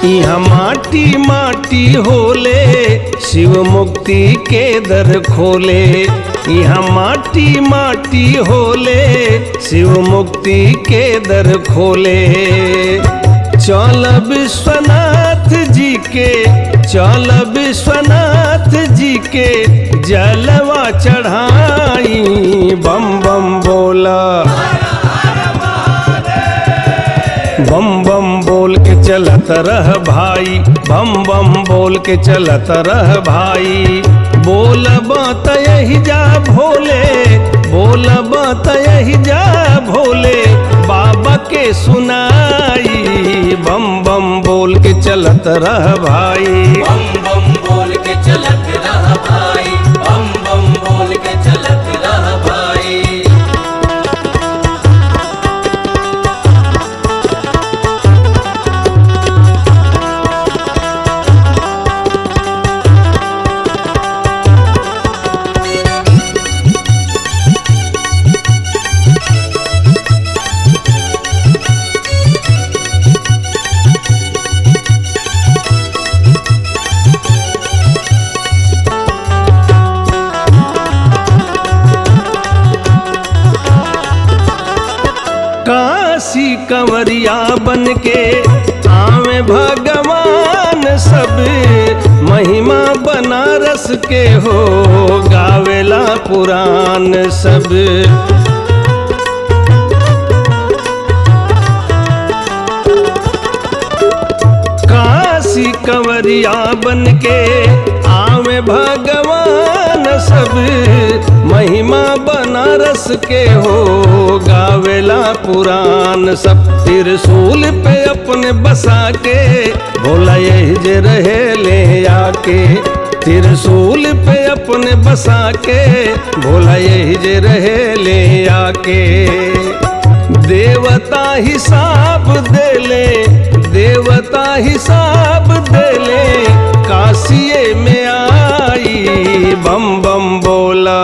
यहाँ माटी माटी होले शिव मुक्ति के दर खोले। यहाँ माटी माटी होले शिव मुक्ति के दर खोले। चल विश्वनाथ जी के, चल विश्वनाथ जी के जलवा चढ़ाई। बम बम बोला, बम बम बोल के चलत रह भाई, बम बम बोल के चलत रह भाई। बोल बात यही जा भोले, बोल बात यही जा भोले, बाबा के सुनाई। बम बम बोल के चलत रह भाई, बम बम बोल के चलत रह भाई, बम बम बोल के चलत रह भाई। काशी कंवरिया बन के आवे भगवान सब, महिमा बनारस के हो गावेला पुराण सब। काशी कंवरिया बन के आवे भगवान सब, महिमा बनारस के हो गावेला पुराण सब। त्रिशूल पे अपने बसा के भोला यही जे रहे ले आके। त्रिशूल पे अपने बसा के भोला यही जे रहे ले आके। देवता हिसाब देले, देवता हिसाब देले, काशिये में आई। बम बम बोला,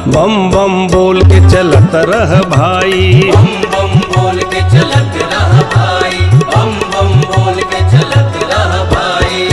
बम बम बोल के चलत रह भाई, बम बम बोल के चलत रह भाई, बम बम बोल के चलत रह भाई।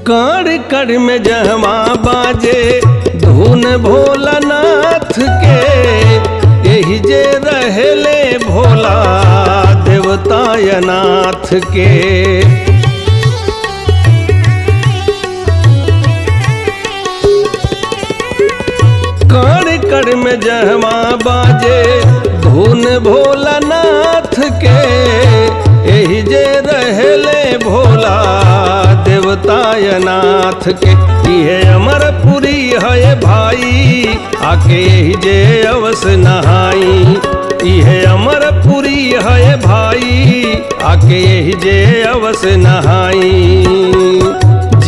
कड़ कड़ में जहमा बाजे धुन भोलानाथ के, यही जे रहले भोला देवतायनाथ के। कड़ कड़ में जहमा बाजे धुन भोलानाथ के, यही जे रहले भोला देवतायनाथ के। यह अमरपुरी है भाई, आके यही जे अवस नहाई। यह अमरपुरी है भाई, आके यही जे अवस नहाई।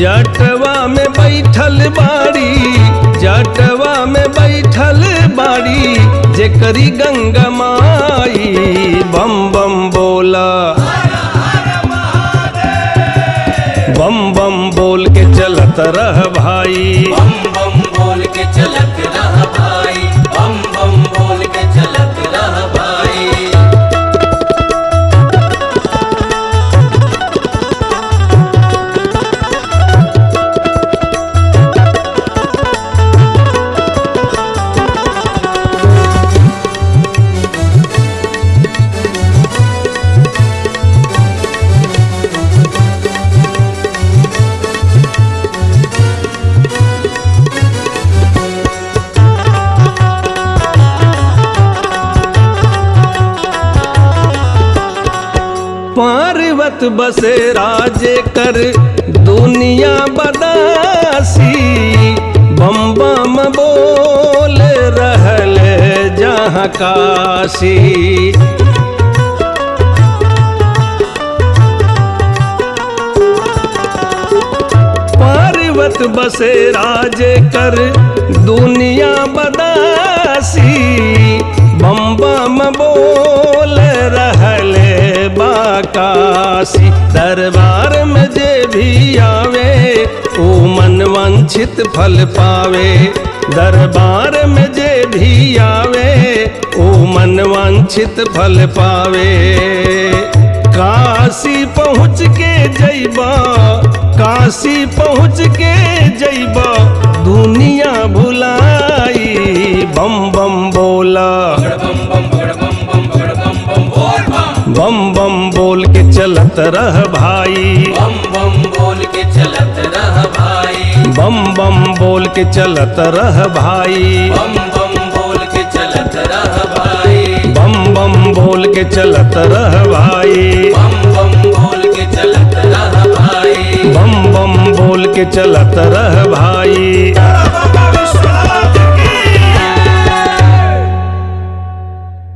जटवा में बैठल बाड़ी, जटवा में बैठल बाड़ी, जे करी गंगा माई। बम बम बोला, बम बम बोल के चलत रह भाई, बम बम बोल के चलत रह भाई, बम बम बोल के चलत रह भाई। पार्वत बसे राजे कर दुनिया बदासी। बम बम बोल रहल जहाँ काशी। पर्वत बसे राजे कर दुनिया बदासी, बम बम बोल रहले बाकाशी। दरबार में जे भी आवे ओ मन वांछित फल पावे। दरबार में जे भी आवे ओ मन वांछित फल पावे। काशी पहुँच के जइबा, काशी पहुँच के जइबा दुनिया भुलाई। बम बम बोला, बम बम बोल के चलत रह भाई। बम बम बोल के चलत रह भाई। बम बम बोल के चलत रह भाई। बम बम बोल के चलत रह भाई। बम बम बोल के चलत रह भाई। बम बम बोल के चलत रह भाई। बम बम बोल के चलत रह भाई।